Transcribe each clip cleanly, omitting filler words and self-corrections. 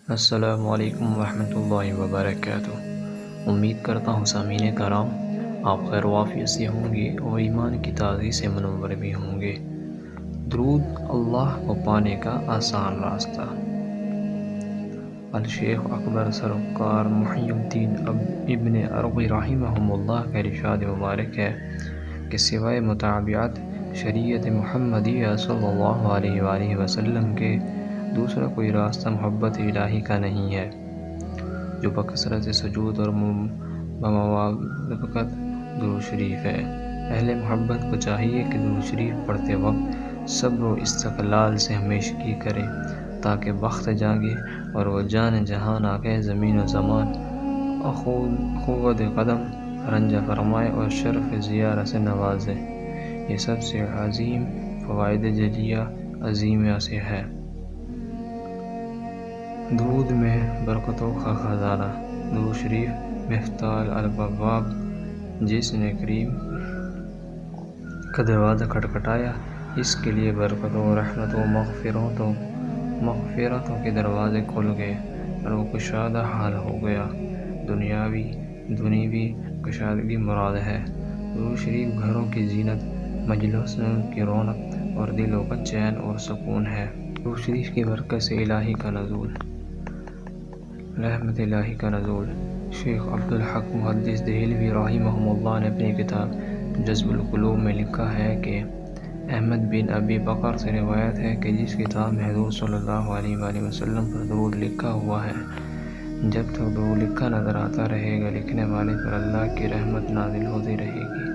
السلام علیکم ورحمۃ اللہ وبرکاتہ۔ امید کرتا ہوں سامعین کرام آپ خیر وافیت سے ہوں گے اور ایمان کی تازگی سے منور بھی ہوں گے۔ درود اللہ کو پانے کا آسان راستہ۔ الشیخ اکبر سرکار محی الدین ابن عربی رحمہم اللہ کا ارشاد مبارک ہے کہ سوائے متابعت شریعت محمدیہ صلی اللہ علیہ وآلہ وسلم کے دوسرا کوئی راستہ محبت الہی کا نہیں ہے، جو بکثرت سجود اور بموافقت درود شریف ہے۔ اہل محبت کو چاہیے کہ درود شریف پڑھتے وقت صبر و استقلال سے ہمیشگی کرے تاکہ وقت جاگے اور وہ جان جہان آقا زمین و زمان قوت قدم رنجہ فرمائے اور شرف زیارت سے نوازے۔ یہ سب سے عظیم فوائد جلیہ عظیمہ سے ہے۔ درود میں برکتوں کا خزانہ۔ درود شریف مفتاح الابواب، جس نے کریم کا دروازہ کھٹکھٹایا اس کے لیے برکتوں، رحمتوں، مغفرتوں کے دروازے کھل گئے اور وہ کشادہ حال ہو گیا۔ دنیوی کشادگی مراد ہے۔ درود شریف گھروں کی زینت، مجلسوں کی رونق اور دلوں کا چین اور سکون ہے۔ درود شریف کی برکت سے رحمت الہی کا نزول۔ شیخ عبدالحق محدث دہلوی رحمہ اللہ نے اپنی کتاب جذب القلوب میں لکھا ہے کہ احمد بن ابی بکر سے روایت ہے کہ جس کتاب میں حضور صلی اللہ علیہ وآلہ وسلم پر درود لکھا ہوا ہے، جب تک درود لکھا نظر آتا رہے گا لکھنے والے پر اللہ کی رحمت نازل ہوتی رہے گی۔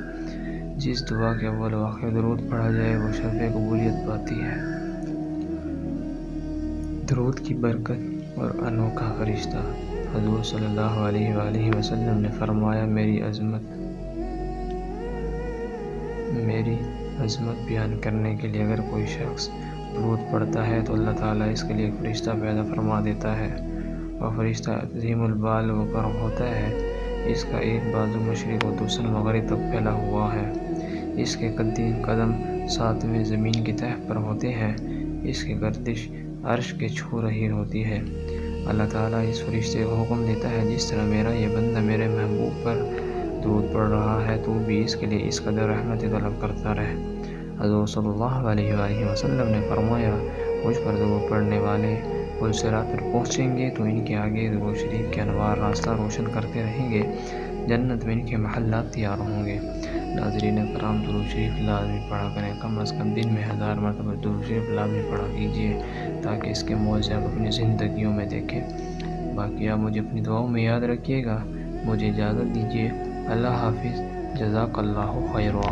جس دعا کے اول و آخر درود پڑھا جائے وہ شرف قبولیت پاتی ہے۔ درود کی برکت اور انوکھا فرشتہ۔ حضور صلی اللہ علیہ وآلہ وسلم نے فرمایا، میری عظمت بیان کرنے کے لیے اگر کوئی شخص درود پڑھتا ہے تو اللہ تعالیٰ اس کے لیے ایک فرشتہ پیدا فرما دیتا ہے۔ وہ فرشتہ عظیم البال وقار ہوتا ہے، اس کا ایک بازو مشرق اور دوسرا مغرب تک پھیلا ہوا ہے، اس کے قدم 7ویں زمین کی تہہ پر ہوتے ہیں، اس کی گردش عرش کے چھو رہی ہوتی ہے۔ اللہ تعالیٰ اس فرشتے کو حکم دیتا ہے، جس طرح میرا یہ بندہ میرے محبوب پر درود پڑھ رہا ہے تو بھی اس کے لیے اس قدر رحمت طلب کرتا رہے۔ حضور صلی اللہ علیہ وآلہ وسلم نے فرمایا، مجھ پر درود پڑھنے والے پل صراط پر پہنچیں گے تو ان کے آگے درود شریف کے انوار راستہ روشن کرتے رہیں گے، جنت میں ان کے محلات تیار ہوں گے۔ ناظرین کرام، درود شریف لازمی پڑھا کریں، کم از کم دن میں 1000 مرتبہ درود شریف لازمی پڑھا کیجیے تاکہ اس کے معجزے آپ اپنی زندگیوں میں دیکھیں۔ باقی آپ مجھے اپنی دعاؤں میں یاد رکھیے گا۔ مجھے اجازت دیجیے۔ اللہ حافظ۔ جزاک اللہ خیرا۔